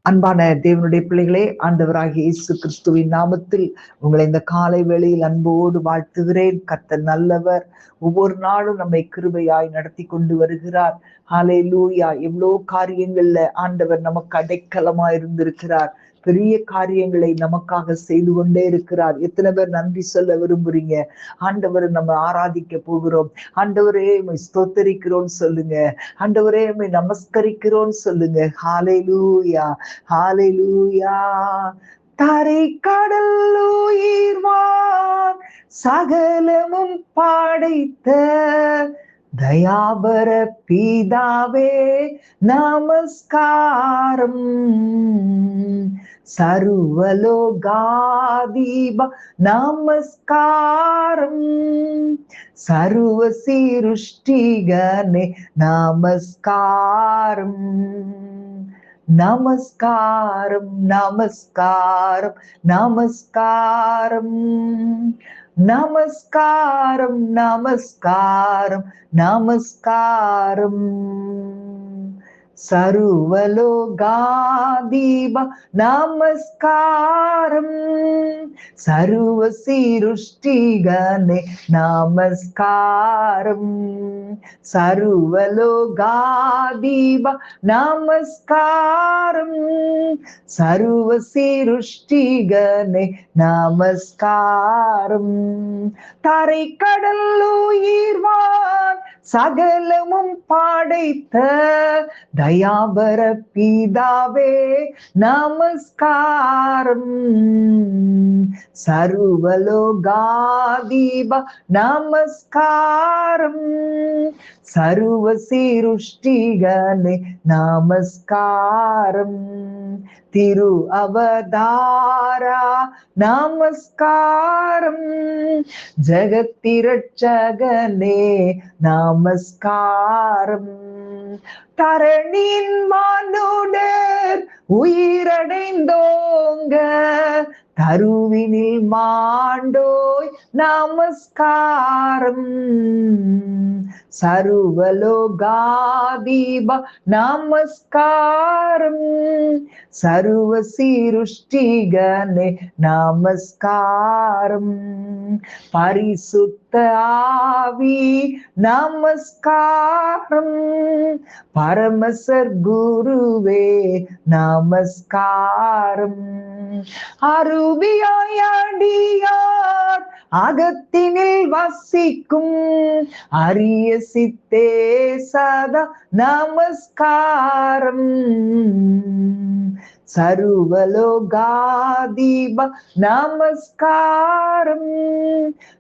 அன்பான தேவனுடைய பிள்ளைகளே, ஆண்டவராகிய இயேசு கிறிஸ்துவின் நாமத்தில் உங்களை இந்த காலை வேளையில் அன்போடு வாழ்த்துகிறேன். கர்த்தர் நல்லவர். ஒவ்வொரு நாளும் நம்மை கிருபையாய் நடத்தி கொண்டு வருகிறார். ஹல்லேலூயா. எவ்வளோ காரியங்கள்ல ஆண்டவர் நமக்கு அடைக்கலமா இருந்திருக்கிறார். பெரிய காரியங்களை நமக்காக செய்து கொண்டே இருக்கிறார். எத்தனை பேர் நன்றி சொல்ல விரும்புறீங்க? ஆண்டவரை நம்ம ஆராதிக்க போகிறோம். ஆண்டவரே உம்மை ஸ்தோத்தரிக்கிறோம் சொல்லுங்க. ஆண்டவரே உம்மை நமஸ்கரிக்கிறோம் சொல்லுங்க. ஹல்லேலூயா, ஹல்லேலூயா. தரை கடல் உயிர்வான் சகலமும் படைத்த தயாபர பிதாவே நமஸ்காரம். சர்வலோகாதீப நமஸ்காரம். சர்வ சிருஷ்டிகனே நமஸ்காரம். நமஸ்காரம், நமஸ்காரம், நமஸ்காரம். நமஸ்காரம், நமஸ்காரம், நமஸ்காரம். சர்வலோகாதீப நமஸ்காரம். சர்வ சிருஷ்டிகனே நமஸ்காரம். சர்வலோகாதீப நமஸ்காரம். சர்வ சிருஷ்டிகனே நமஸ்காரம். தரை கடல் உயிர்வான் சகலமும் படைத்த தயாபர பிதாவே நமஸ்காரம். சர்வலோகாதீப நமஸ்காரம். சர்வ சிருஷ்டிகனே நமஸ்காரம். திரு அவதாரா நமஸ்காரம். ஜகத்திரட்சகனே நமஸ்காரம். தரணின் மானுடர் உயிரடைந்தோங்க தருவினில் மாண்டோய் நமஸ்காரம். சர்வலோகாதீப நமஸ்காரம். சர்வ சிருஷ்டிகனே நமஸ்காரம். பரிசுத்த ஆவி நமஸ்காரம். பரமசர் குருவே நமஸ்காரம். அருவியாய் அடியார் அகத்தினில் வசிக்கும் அரிய சித்தே சதா நமஸ்காரம். சர்வலோகாதீப நமஸ்காரம்.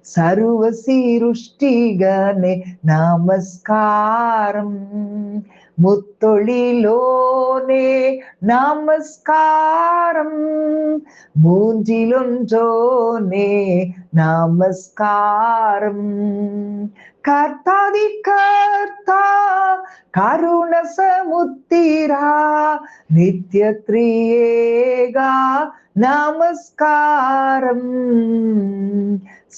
சர்வ சிருஷ்டிகனே நமஸ்காரம். முத்தொழிலோனே நமஸ்காரம். மூன்றிலொன்றோனே நமஸ்காரம். கர்த்தாதி கர்த்தா கருணசமுத்திரா நித்ய த்ரியேகா நமஸ்காரம்.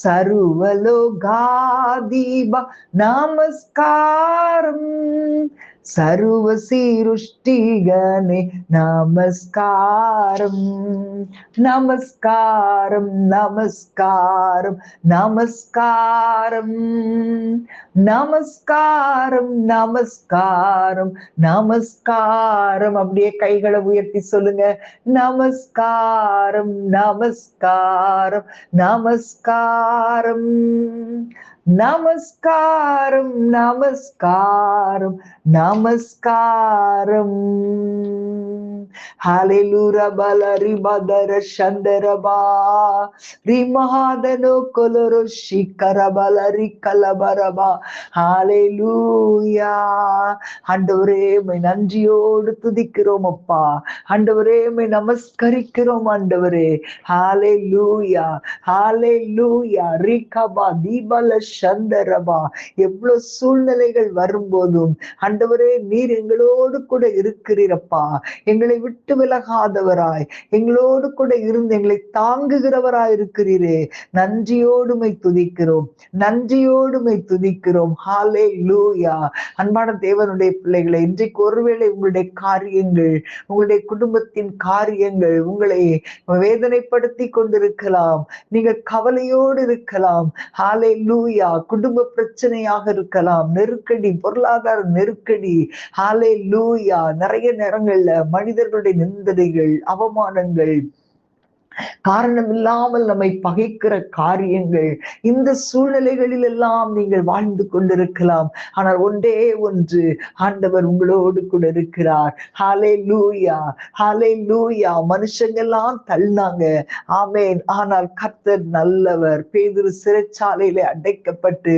சர்வலோகாதீப நமஸ்காரம். சர்வ சிருஷ்டிகனே நமஸ்காரம். நமஸ்காரம், நமஸ்காரம், நமஸ்காரம். நமஸ்காரம், நமஸ்காரம், நமஸ்காரம். அப்படியே கைகளை உயர்த்தி சொல்லுங்க. நமஸ்காரம், நமஸ்காரம், நமஸ்காரம். நமஸ்காரம், நமஸ்காரம், நமஸ்காரம். ஹalleluya பலரி மதர சந்தரபா ரிமஹாதனோ கொலரோ ஷிகர பலரி கலபரபா. ஹalleluya. ஆண்டவரே உம்மை நன்றியோடு துதிக்கிறோம் அப்பா. ஆண்டவரே உம்மை நமஸ்கரிக்கிறோம் ஆண்டவரே. ஹalleluya, ஹalleluya. ரிகபா தீபல சந்தரபா. எவ்வளவு சூழ்நிலைகள் வரும்போதும் ஆண்டவரே நீர் எங்களோடு கூட இருக்கிறீரப்பா. எங்களை விட்டு விலகாதவராய் எங்களோடு கூட இருந்து எங்களை தாங்குகிறவராய் இருக்கிறீரே. நன்றியோடுமை துதிக்கிறோம், நன்றியோடுமை துதிக்கிறோம். ஹalleluya. அன்பான தேவனுடைய பிள்ளைகளை, இன்றைக்கு ஒருவேளை உங்களுடைய காரியங்கள், உங்களுடைய குடும்பத்தின் காரியங்கள் உங்களை வேதனைப்படுத்தி கொண்டிருக்கலாம். நீங்க கவலையோடு இருக்கலாம். ஹalleluya. குடும்ப பிரச்சனையாக இருக்கலாம், நெருக்கடி, பொருளாதார நெருக்கடி. ஹalleluya. நிறைய நேரங்கள்ல மனிதர்களுடைய நிந்தனைகள், அவமானங்கள், காரணம் இல்லாமல் நம்மை பகைக்கிற காரியங்கள், இந்த சூழ்நிலைகளில் எல்லாம் நீங்கள் வாழ்ந்து கொண்டிருக்கலாம். ஆனால் ஒன்றே ஒன்று, ஆண்டவர் உங்களோடு கூட இருக்கிறார். ஹalleluya, ஹalleluya. மனுஷங்கெல்லாம் தள்ளினாங்க, ஆமென். ஆனால் கர்த்தர் நல்லவர். பேதுரு சிறைச்சாலையில அடைக்கப்பட்டு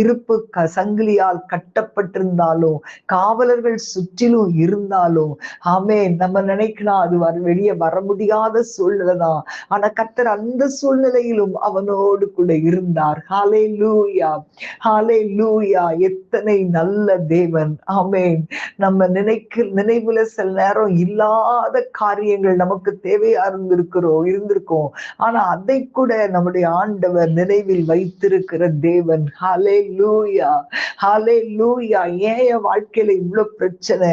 இருப்பு சங்கிலியால் கட்டப்பட்டிருந்தாலும், காவலர்கள் சுற்றிலும் இருந்தாலும், ஆமென், நம்ம நினைக்கலாம் அது வெளியே வர முடியாத சூழ்நிலைதான். ஆனா கர்த்தர் அந்த சூழ்நிலையிலும் அவனோடு கூட இருந்தார். ஹalleluya, ஹalleluya. எத்தனை நல்ல தேவன். ஆமென். நம்ம நினைவுல சில நேரம் இல்லாத காரியங்கள் நமக்கு தேவையா இருந்திருக்கும். ஆனா அதை கூட நம்முடைய ஆண்டவர் நினைவில் வைத்திருக்கிற தேவன். ஹalleluya, ஹalleluya. ஏன் என் வாழ்க்கையில இவ்வளவு பிரச்சனை,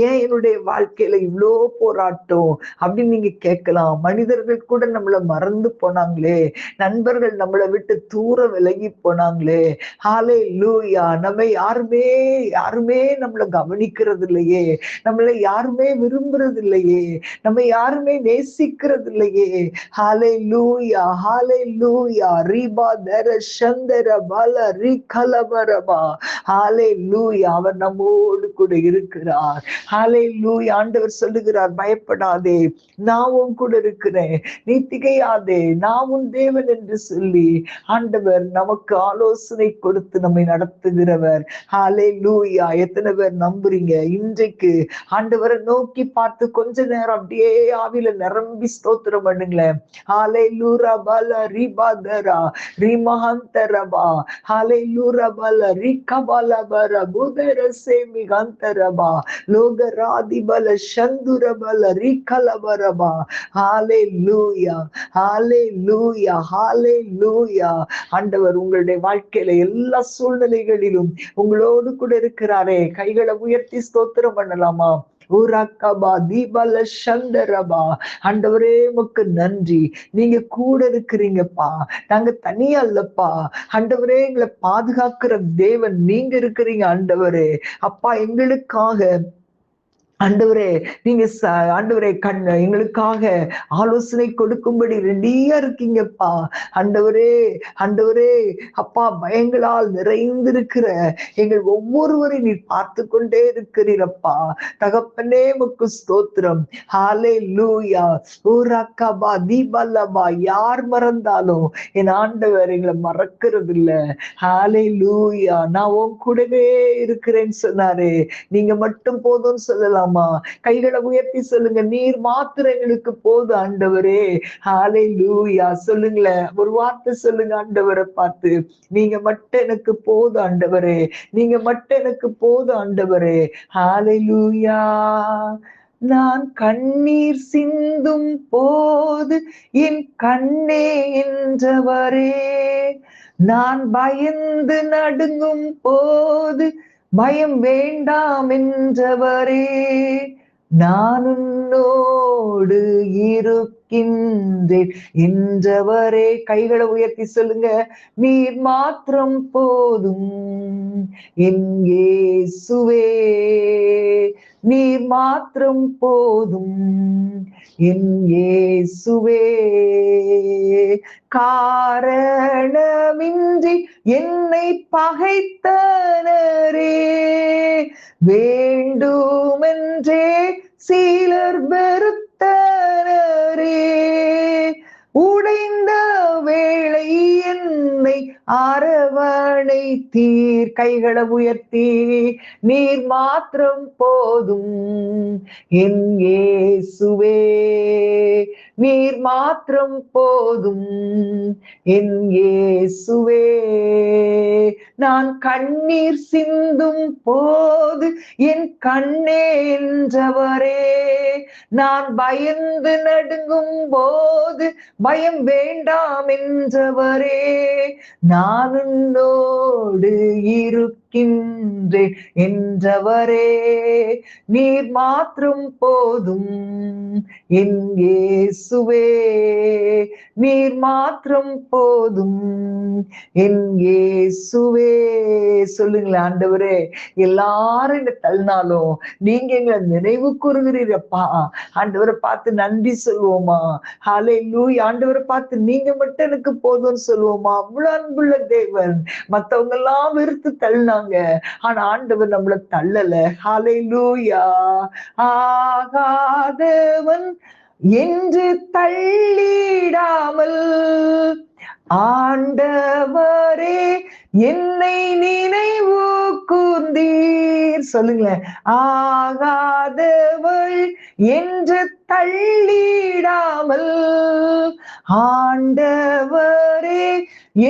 ஏன் என்னுடைய வாழ்க்கையில இவ்வளோ போராட்டம் அப்படின்னு நீங்க கேட்கலாம். மனிதர்கள் கூட நம்மள மறந்து போனாங்களே, நண்பர்கள் நம்மளை விட்டு தூர விலகி போனாங்களே. ஹalleluya. நம்ம யாருமே நம்மள கவனிக்கிறது இல்லையே, நம்மளை யாருமே விரும்புறது இல்லையே, நம்ம யாருமே நேசிக்கிறது இல்லையே. ஹalleluya, ஹalleluya. ரீபா தர சந்தர பல ரிகலபரபா. ஹalleluya. அவர் நம்மோடு கூட இருக்கிறார். ஹalleluya. ஆண்டவர் சொல்லுகிறார், பயப்படாதே, நான் உன் கூட இருக்கிறேன், நீ திகையாதே, நான் உன் தேவன் என்று சொல்லி ஆண்டவர் நமக்கு ஆலோசனை கொடுத்து நம்மை நடத்துகிறவர். ஹalleluya. எத்தனை பேர் நம்புறீங்க? இன்றைக்கு ஆண்டவரை நோக்கி பார்த்து கொஞ்ச நேரம் அப்படியே ஆவியில நிரம்பி ஸ்தோத்திரம் பண்ணுங்களேன். ஹalleluya பல ரிபாதரா ரிமஹந்தரபா. ஹalleluya பல ரிகபலபர புதரசேமி கந்தரபா லோகராதி பல சந்துர பல ரிகலபரபா. ஹalleluya, ஹalleluya, ஹalleluya. ஆண்டவர் உங்களுடைய வாழ்க்கையில எல்லா சூழ்நிலைகளிலும் உங்களோடு கூட இருக்கிறாரே. கைகளை உயர்த்தி ஸ்தோத்திரம் பண்ணலாமா? ஆண்டவரே உமக்கு நன்றி, நீங்க கூட இருக்கிறீங்கப்பா, நாங்க தனியா இல்லப்பா. ஆண்டவரே எங்களை பாதுகாக்கிற தேவன் நீங்க இருக்கிறீங்க. ஆண்டவரே அப்பா, எங்களுக்காக ஆண்டவரே நீங்க ஆண்டவரே எங்களுக்காக ஆலோசனை கொடுக்கும்படி ரெடியா இருக்கீங்கப்பா. ஆண்டவரே, ஆண்டவரே அப்பா, பயங்களால் நிறைந்திருக்கிற எங்கள் ஒவ்வொருவரையும் நீ பார்த்து கொண்டே இருக்கிறீரப்பா. தகப்பனே உமக்கு ஸ்தோத்திரம். ஹalleluya. ஊராக்கபா தீபல்லபா. யார் மறந்தாலும் என் ஆண்டவர் எங்களை மறக்கிறது இல்ல. ஹalleluya. நான் உன் கூடவே இருக்கிறேன்னு சொன்னாரே, நீங்க மட்டும் போதும்னு சொல்லலாம். கைகளை உயர்த்தி சொல்லுங்க, நீர் மாத்திரம் எங்களுக்கு போதும் ஆண்டவரே. ஹalleluya. சொல்லுங்களேன், ஒரு வார்த்தை சொல்லுங்க ஆண்டவரை பார்த்து, நீங்க மட்டும் எனக்கு போதும் ஆண்டவரே, நீங்க மட்டும் எனக்கு போதும் ஆண்டவரே. ஹalleluya. நான் கண்ணீர் சிந்தும் போது என் கண்ணே என்றவரே, நான் பயந்து நடுங்கும் போது பயம் வேண்டாம் என்றவரே, நான் உன்னோடு இருக்கின்றேன் என்றவரே. கைகளை உயர்த்தி சொல்லுங்க, நீர் மாத்திரம் போதும் என் இயேசுவே, நீர் மாத்திரம் போதும் என் இயேசுவே. காரணமின்றி என்னை பகைத்தனரே, வேண்டுமென்றே சிலர் வெறுத்தனரே, உடைந்த வேளை என்னை அரவணை தீர். கைகளை உயர்த்தி, நீர் மாத்திரம் போதும் என் இயேசுவே, நீர் மாத்திரம் போதும் என் இயேசுவே. நான் கண்ணீர் சிந்தும் போது என் கண்ணே என்றவரே, நான் பயந்து நடுங்கும் போது பயம் வேண்டாம் என்றவரே, நான் உன்னோடு இருக்கின்றேன் என்றவரே, நீர் மாத்திரம் போதும் என் இயேசுவே. நீர் மாத்திரம் போதும் என் இயேசுவே. சொல்லுங்களேன், ஆண்டவரே எல்லாரும் என்ன தள்ளினாலும் நீங்க எங்களை நினைவு கூறுகிறீரப்பா. ஆண்டவரை பார்த்து நன்றி சொல்லுவோமா? ஹல்லேலூயா. ஆண்டவரை பார்த்து நீங்க மட்டும் எனக்கு போதும்னு சொல்லுவோமா? அவ்வளவு அன்புள்ள தேவன். மத்தவங்க எல்லாம் வெறுத்து தள்ளினாங்க, ஆனா ஆண்டவர் நம்மள தள்ளல. ஹல்லேலூயா. ஆகாதவன் என்று தள்ளிடாமல் ஆண்டவரே என்னை நினைவு கூர்ந்தீர். சொல்லுங்களேன், ஆகாதவள் என்று தள்ளிடாமல் ஆண்டவரே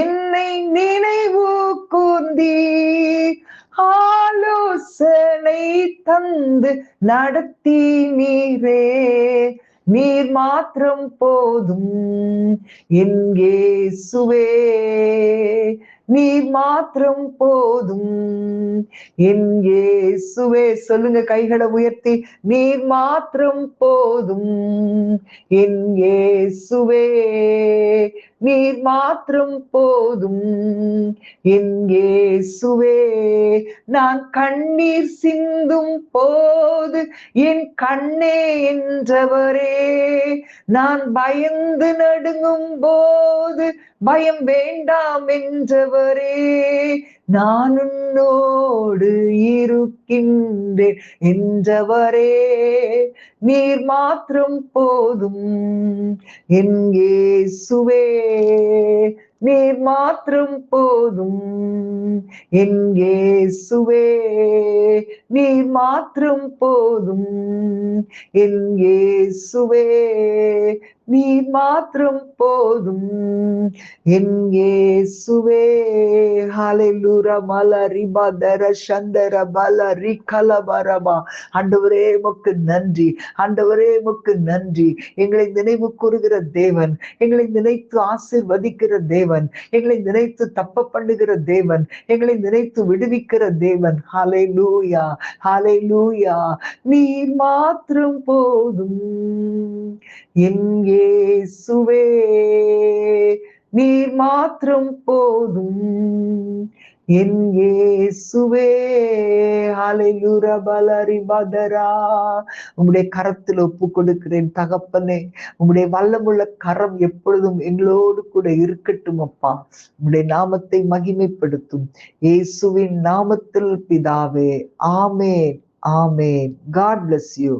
என்னை நினைவு கூர்ந்தீர். ஆலோசனை தந்து நடத்தி நீரே, நீர் மாத்திரம் போதும் என் இயேசுவே. நீர் மாத்திரம் போதும் என் இயேசுவே. சொல்லுங்க கைகளை உயர்த்தி, நீர் மாத்திரம் போதும் என் இயேசுவே. நீர் மாத்திரம் போதும் என் இயேசுவே. நான் கண்ணீர் சிந்தும் போது என் கண்ணே என்றவரே, நான் பயந்து நடுங்கும் போது பயம் வேண்டாம் என்றவரே, நான் உன்னோடு இருக்கின்றேன் என்றவரே, நீர் மாத்திரம் போதும் என் இயேசுவே. நீர் மாத்திரம் போதும் என் இயேசுவே. நீர் மாத்திரம் போதும் என் இயேசுவே. நீர் மாத்திரம் போதும் என் இயேசுவே. ஹல்லேலூயா. மலரிபா தர சந்தர பலரி கலபரபா. ஆண்டவரே உமக்கு நன்றி, ஆண்டவரே உமக்கு நன்றி. எங்களை நினைவு கூறுகிற தேவன், எங்களை நினைத்து ஆசீர்வதிக்கிற தேவன், எங்களை நினைத்து தப்ப பண்ணுகிற தேவன், எங்களை நினைத்து விடுவிக்கிற தேவன். ஹல்லேலூயா, ஹல்லேலூயா. நீர் மாத்திரம் போதும் என் இயேசுவே. நீர் மாத்திரம் போதும் என் இயேசுவே. ஹல்லேலூயா. பலரி பதரா. உம்முடைய கரத்தில் ஒப்பு கொடுக்கிறேன் தகப்பனே. உம்முடைய வல்லமுள்ள கரம் எப்பொழுதும் எங்களோடு கூட இருக்கட்டும் அப்பா. உம்முடைய நாமத்தை மகிமைப்படுத்தும் இயேசுவின் நாமத்தில் பிதாவே. ஆமென், ஆமென். God bless you.